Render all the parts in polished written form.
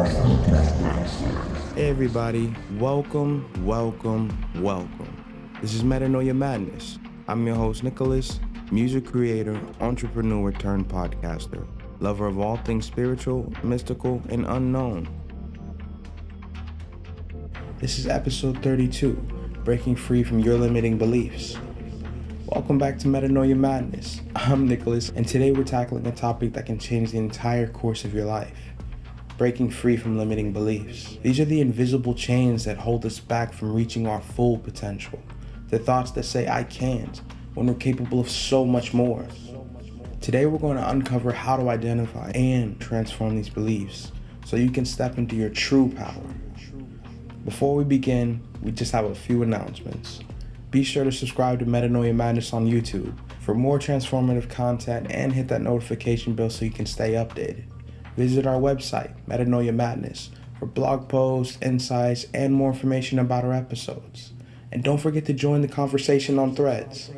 Hey everybody, welcome. This is Metanoia Madness. I'm your host Nicholas, music creator, entrepreneur turned podcaster, lover of all things spiritual, mystical, and unknown. This is episode 32, Breaking Free from Your Limiting Beliefs. Welcome back to Metanoia Madness. I'm Nicholas, and today we're tackling a topic that can change the entire course of your life. Breaking free from limiting beliefs. These are the invisible chains that hold us back from reaching our full potential. The thoughts that say, I can't, when we're capable of so much more. Today we're going to uncover how to identify and transform these beliefs so you can step into your true power. Before we begin, we just have a few announcements. Be sure to subscribe to Metanoia Madness on YouTube for more transformative content and hit that notification bell so you can stay updated. Visit our website, Metanoia Madness, for blog posts, insights, and more information about our episodes. And don't forget to join the conversation on Threads.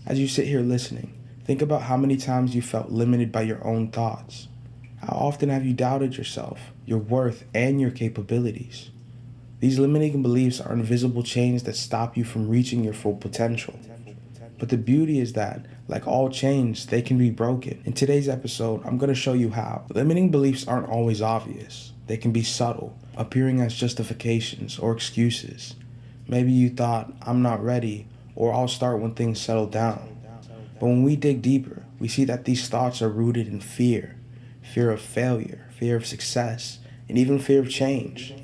As you sit here listening, think about how many times you felt limited by your own thoughts. How often have you doubted yourself, your worth, and your capabilities? These limiting beliefs are invisible chains that stop you from reaching your full potential. But the beauty is that, like all chains, they can be broken. In today's episode, I'm going to show you how. Limiting beliefs aren't always obvious. They can be subtle, appearing as justifications or excuses. Maybe you thought, I'm not ready, or I'll start when things settle down. But when we dig deeper, we see that these thoughts are rooted in fear. Fear of failure, fear of success, and even fear of change.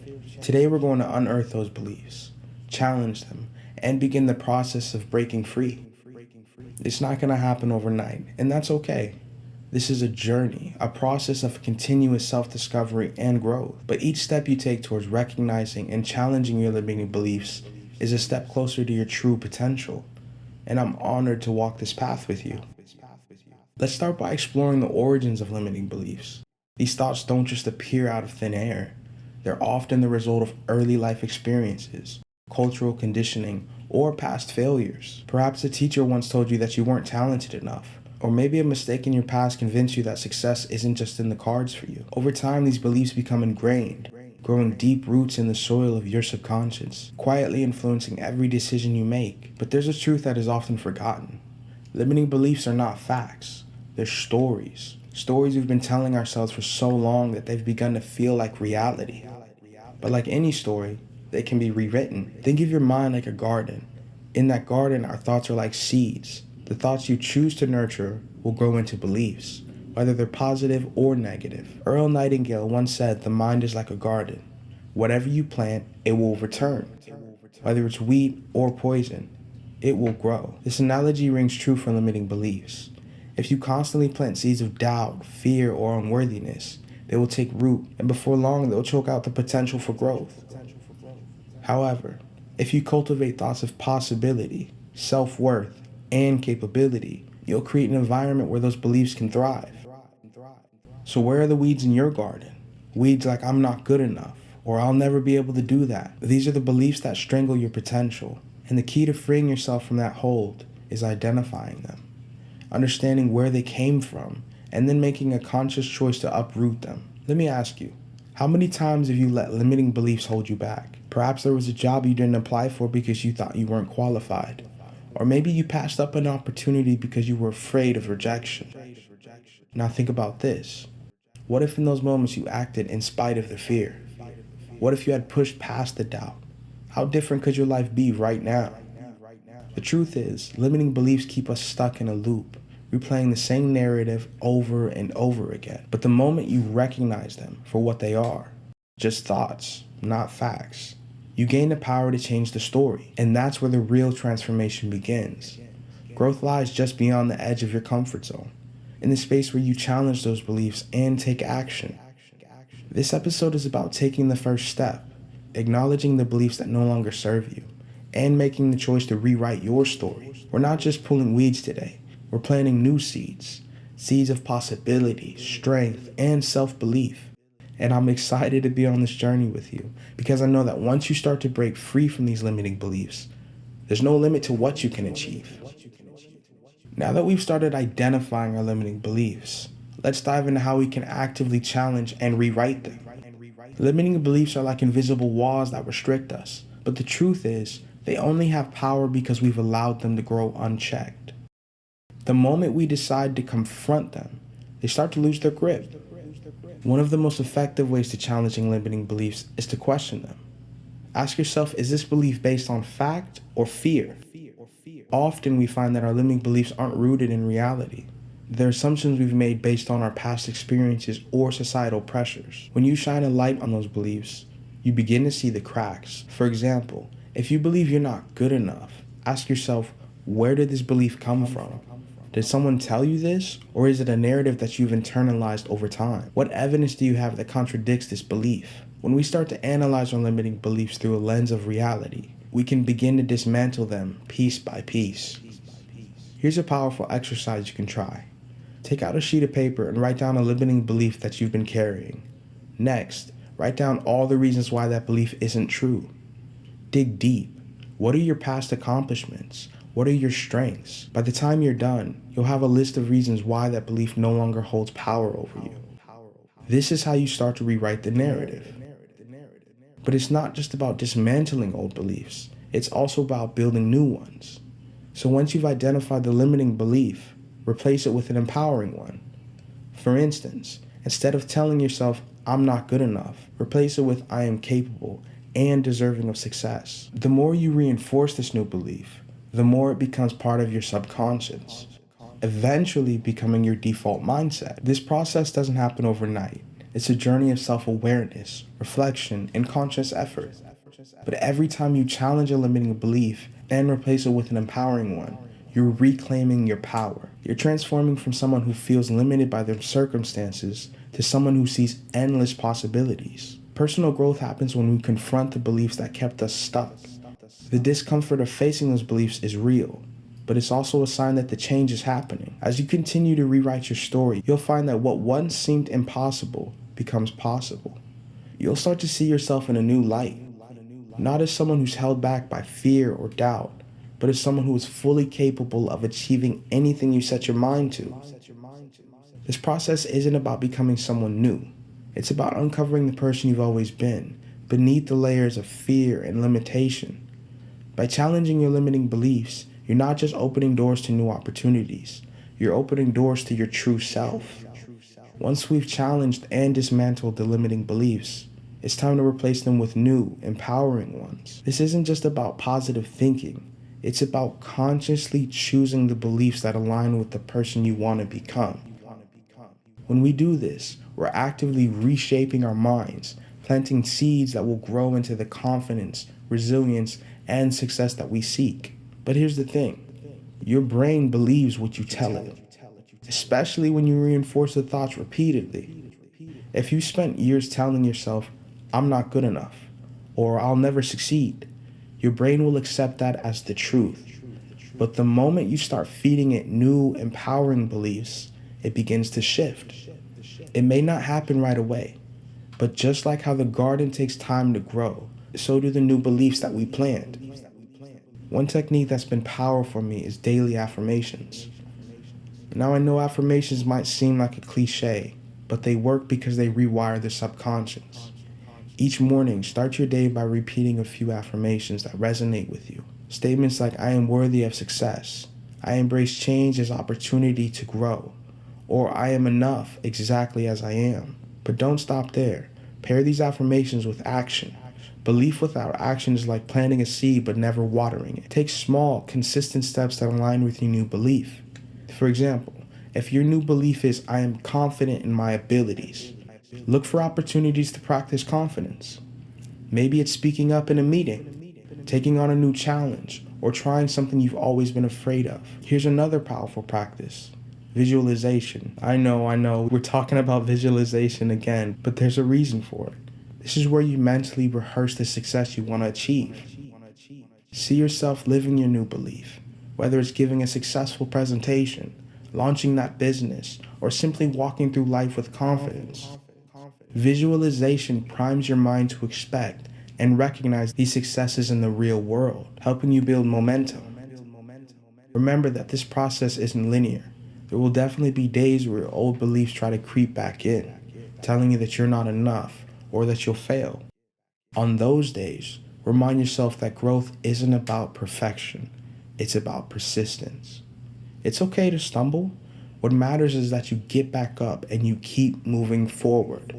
Today we're going to unearth those beliefs, challenge them, and begin the process of breaking free. It's not going to happen overnight, and that's okay. This is a journey, a process of continuous self-discovery and growth. But each step you take towards recognizing and challenging your limiting beliefs is a step closer to your true potential. And I'm honored to walk this path with you. Let's start by exploring the origins of limiting beliefs. These thoughts don't just appear out of thin air. They're often the result of early life experiences, cultural conditioning, or past failures. Perhaps a teacher once told you that you weren't talented enough, or maybe a mistake in your past convinced you that success isn't just in the cards for you. Over time, these beliefs become ingrained, growing deep roots in the soil of your subconscious, quietly influencing every decision you make. But there's a truth that is often forgotten. Limiting beliefs are not facts. They're stories. Stories we've been telling ourselves for so long that they've begun to feel like reality. But like any story, they can be rewritten. Think of your mind like a garden. In that garden, our thoughts are like seeds. The thoughts you choose to nurture will grow into beliefs, whether they're positive or negative. Earl Nightingale once said, the mind is like a garden. Whatever you plant, it will return. Whether it's wheat or poison, it will grow. This analogy rings true for limiting beliefs. If you constantly plant seeds of doubt, fear, or unworthiness, they will take root, and before long, they'll choke out the potential for growth. However, if you cultivate thoughts of possibility, self-worth, and capability, you'll create an environment where those beliefs can thrive. So where are the weeds in your garden? Weeds like I'm not good enough, or I'll never be able to do that. These are the beliefs that strangle your potential, and the key to freeing yourself from that hold is identifying them, understanding where they came from, and then making a conscious choice to uproot them. Let me ask you, how many times have you let limiting beliefs hold you back? Perhaps there was a job you didn't apply for because you thought you weren't qualified. Or maybe you passed up an opportunity because you were afraid of rejection. Now think about this. What if in those moments you acted in spite of the fear? What if you had pushed past the doubt? How different could your life be right now? The truth is, limiting beliefs keep us stuck in a loop, replaying the same narrative over and over again. But the moment you recognize them for what they are, just thoughts, not facts, you gain the power to change the story. And that's where the real transformation begins. Growth lies just beyond the edge of your comfort zone, in the space where you challenge those beliefs and take action. This episode is about taking the first step, acknowledging the beliefs that no longer serve you, and making the choice to rewrite your story. We're not just pulling weeds today, we're planting new seeds. Seeds of possibility, strength, and self-belief. And I'm excited to be on this journey with you because I know that once you start to break free from these limiting beliefs, there's no limit to what you can achieve. Now that we've started identifying our limiting beliefs, let's dive into how we can actively challenge and rewrite them. Limiting beliefs are like invisible walls that restrict us, but the truth is, they only have power because we've allowed them to grow unchecked. The moment we decide to confront them, they start to lose their grip. One of the most effective ways to challenging limiting beliefs is to question them. Ask yourself, is this belief based on fact or fear? Often we find that our limiting beliefs aren't rooted in reality. They're assumptions we've made based on our past experiences or societal pressures. When you shine a light on those beliefs, you begin to see the cracks. For example, if you believe you're not good enough, ask yourself, where did this belief come from? Did someone tell you this, or is it a narrative that you've internalized over time? What evidence do you have that contradicts this belief? When we start to analyze our limiting beliefs through a lens of reality, we can begin to dismantle them piece by piece. Here's a powerful exercise you can try. Take out a sheet of paper and write down a limiting belief that you've been carrying. Next, write down all the reasons why that belief isn't true. Dig deep. What are your past accomplishments? What are your strengths? By the time you're done, you'll have a list of reasons why that belief no longer holds power over you. This is how you start to rewrite the narrative. But it's not just about dismantling old beliefs. It's also about building new ones. So once you've identified the limiting belief, replace it with an empowering one. For instance, instead of telling yourself, I'm not good enough, replace it with, I am capable and deserving of success. The more you reinforce this new belief, the more it becomes part of your subconscious, eventually becoming your default mindset. This process doesn't happen overnight. It's a journey of self-awareness, reflection, and conscious effort. But every time you challenge a limiting belief and replace it with an empowering one, you're reclaiming your power. You're transforming from someone who feels limited by their circumstances to someone who sees endless possibilities. Personal growth happens when we confront the beliefs that kept us stuck. The discomfort of facing those beliefs is real, but it's also a sign that the change is happening. As you continue to rewrite your story, you'll find that what once seemed impossible becomes possible. You'll start to see yourself in a new light, not as someone who's held back by fear or doubt, but as someone who is fully capable of achieving anything you set your mind to. This process isn't about becoming someone new. It's about uncovering the person you've always been, beneath the layers of fear and limitation. By challenging your limiting beliefs, you're not just opening doors to new opportunities, you're opening doors to your true self. Once we've challenged and dismantled the limiting beliefs, it's time to replace them with new, empowering ones. This isn't just about positive thinking. It's about consciously choosing the beliefs that align with the person you want to become. When we do this, we're actively reshaping our minds, planting seeds that will grow into the confidence, resilience, and success that we seek. But here's the thing. Your brain believes what you tell it, especially when you reinforce the thoughts repeatedly. If you spent years telling yourself, I'm not good enough, or I'll never succeed, your brain will accept that as the truth. But the moment you start feeding it new, empowering beliefs, it begins to shift. It may not happen right away, but just like how the garden takes time to grow, so do the new beliefs that we plant. One technique that's been powerful for me is daily affirmations. Now I know affirmations might seem like a cliche, but they work because they rewire the subconscious. Each morning, start your day by repeating a few affirmations that resonate with you. Statements like, I am worthy of success, I embrace change as opportunity to grow, or I am enough exactly as I am. But don't stop there. Pair these affirmations with action. Belief without action is like planting a seed but never watering it. Take small, consistent steps that align with your new belief. For example, if your new belief is, I am confident in my abilities, look for opportunities to practice confidence. Maybe it's speaking up in a meeting, taking on a new challenge, or trying something you've always been afraid of. Here's another powerful practice. Visualization. I know, we're talking about visualization again, but there's a reason for it. This is where you mentally rehearse the success you want to achieve. See yourself living your new belief, whether it's giving a successful presentation, launching that business, or simply walking through life with confidence. Visualization primes your mind to expect and recognize these successes in the real world, helping you build momentum. Remember that this process isn't linear. There will definitely be days where your old beliefs try to creep back in, telling you that you're not enough, or that you'll fail. On those days, remind yourself that growth isn't about perfection, it's about persistence. It's okay to stumble. What matters is that you get back up and you keep moving forward.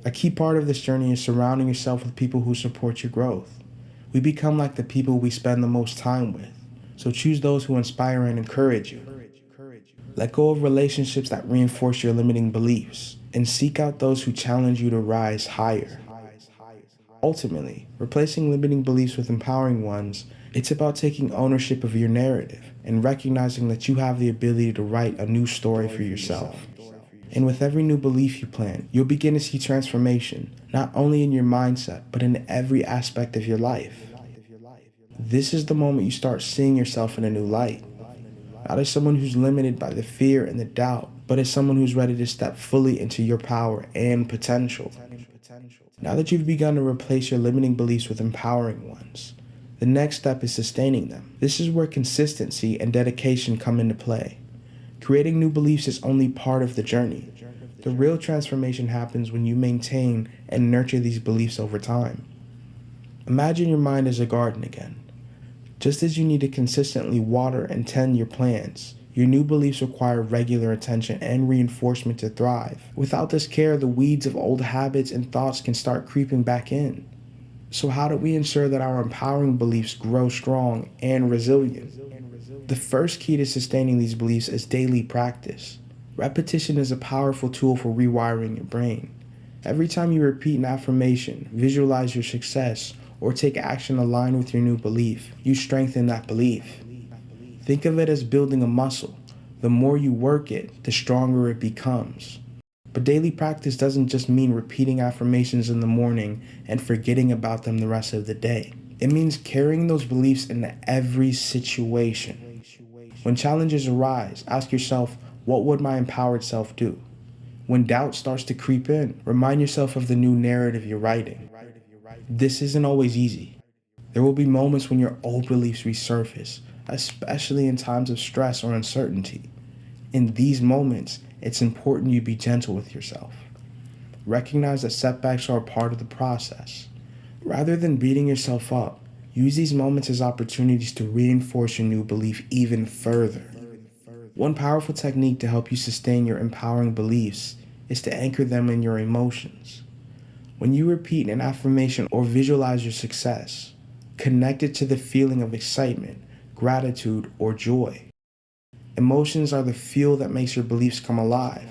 A key part of this journey is surrounding yourself with people who support your growth. We become like the people we spend the most time with, so choose those who inspire and encourage you. Let go of relationships that reinforce your limiting beliefs, and seek out those who challenge you to rise higher. Ultimately, replacing limiting beliefs with empowering ones, it's about taking ownership of your narrative and recognizing that you have the ability to write a new story for yourself. And with every new belief you plant, you'll begin to see transformation, not only in your mindset, but in every aspect of your life. This is the moment you start seeing yourself in a new light, not as someone who's limited by the fear and the doubt, but as someone who's ready to step fully into your power and potential. Now that you've begun to replace your limiting beliefs with empowering ones, the next step is sustaining them. This is where consistency and dedication come into play. Creating new beliefs is only part of the journey. The real transformation happens when you maintain and nurture these beliefs over time. Imagine your mind as a garden again. Just as you need to consistently water and tend your plants, your new beliefs require regular attention and reinforcement to thrive. Without this care, the weeds of old habits and thoughts can start creeping back in. So how do we ensure that our empowering beliefs grow strong and resilient? The first key to sustaining these beliefs is daily practice. Repetition is a powerful tool for rewiring your brain. Every time you repeat an affirmation, visualize your success, or take action aligned with your new belief, you strengthen that belief. Think of it as building a muscle. The more you work it, the stronger it becomes. But daily practice doesn't just mean repeating affirmations in the morning and forgetting about them the rest of the day. It means carrying those beliefs into every situation. When challenges arise, ask yourself, what would my empowered self do? When doubt starts to creep in, remind yourself of the new narrative you're writing. This isn't always easy. There will be moments when your old beliefs resurface, especially in times of stress or uncertainty. In these moments, it's important you be gentle with yourself. Recognize that setbacks are a part of the process. Rather than beating yourself up, use these moments as opportunities to reinforce your new belief even further. One powerful technique to help you sustain your empowering beliefs is to anchor them in your emotions. When you repeat an affirmation or visualize your success, connect it to the feeling of excitement, gratitude, or joy. Emotions are the fuel that makes your beliefs come alive.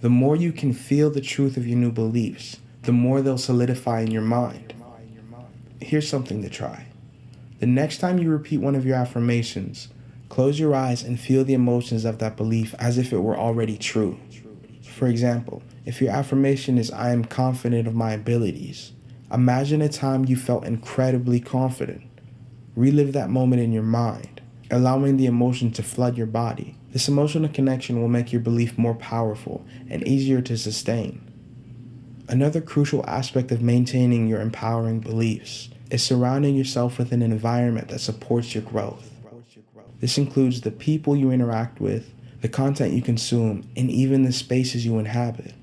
The more you can feel the truth of your new beliefs, the more they'll solidify in your mind. Here's something to try. The next time you repeat one of your affirmations, close your eyes and feel the emotions of that belief as if it were already true. For example, if your affirmation is, I am confident of my abilities, imagine a time you felt incredibly confident. Relive that moment in your mind, allowing the emotion to flood your body. This emotional connection will make your belief more powerful and easier to sustain. Another crucial aspect of maintaining your empowering beliefs is surrounding yourself with an environment that supports your growth. This includes the people you interact with, the content you consume, and even the spaces you inhabit.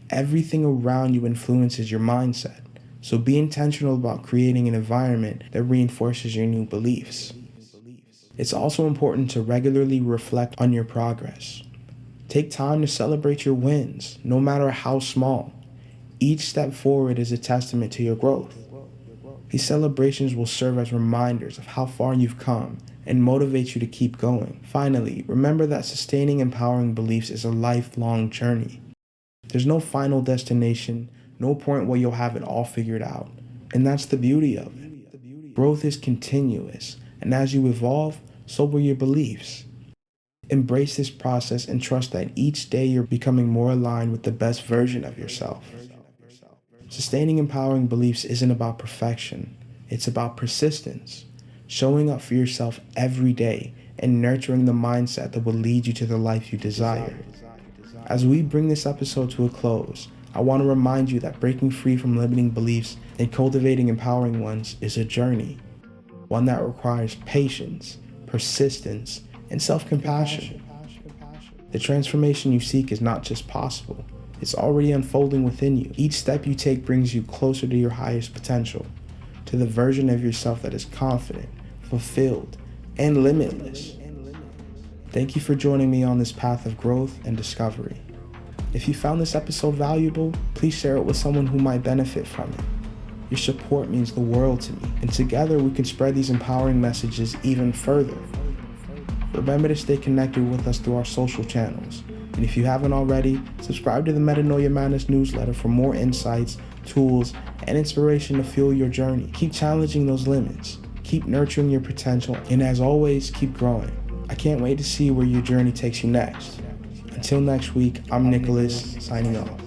Everything around you influences your mindset, so be intentional about creating an environment that reinforces your new beliefs. It's also important to regularly reflect on your progress. Take time to celebrate your wins, no matter how small. Each step forward is a testament to your growth. These celebrations will serve as reminders of how far you've come and motivate you to keep going. Finally, remember that sustaining empowering beliefs is a lifelong journey. There's no final destination, no point where you'll have it all figured out. And that's the beauty of it. Growth is continuous, and as you evolve, so will your beliefs. Embrace this process and trust that each day you're becoming more aligned with the best version of yourself. Sustaining empowering beliefs isn't about perfection, it's about persistence. Showing up for yourself every day and nurturing the mindset that will lead you to the life you desire. As we bring this episode to a close, I want to remind you that breaking free from limiting beliefs and cultivating empowering ones is a journey, one that requires patience, persistence, and self-compassion. The transformation you seek is not just possible, It's already unfolding within you. Each step you take brings you closer to your highest potential, to the version of yourself that is confident, fulfilled, and limitless. Thank you for joining me on this path of growth and discovery. If you found this episode valuable, please share it with someone who might benefit from it. Your support means the world to me, and together we can spread these empowering messages even further. Remember to stay connected with us through our social channels. And if you haven't already, subscribe to the Metanoia Madness newsletter for more insights, tools, and inspiration to fuel your journey. Keep challenging those limits, keep nurturing your potential, and as always, keep growing. I can't wait to see where your journey takes you next. Until next week, I'm Nicholas, signing off.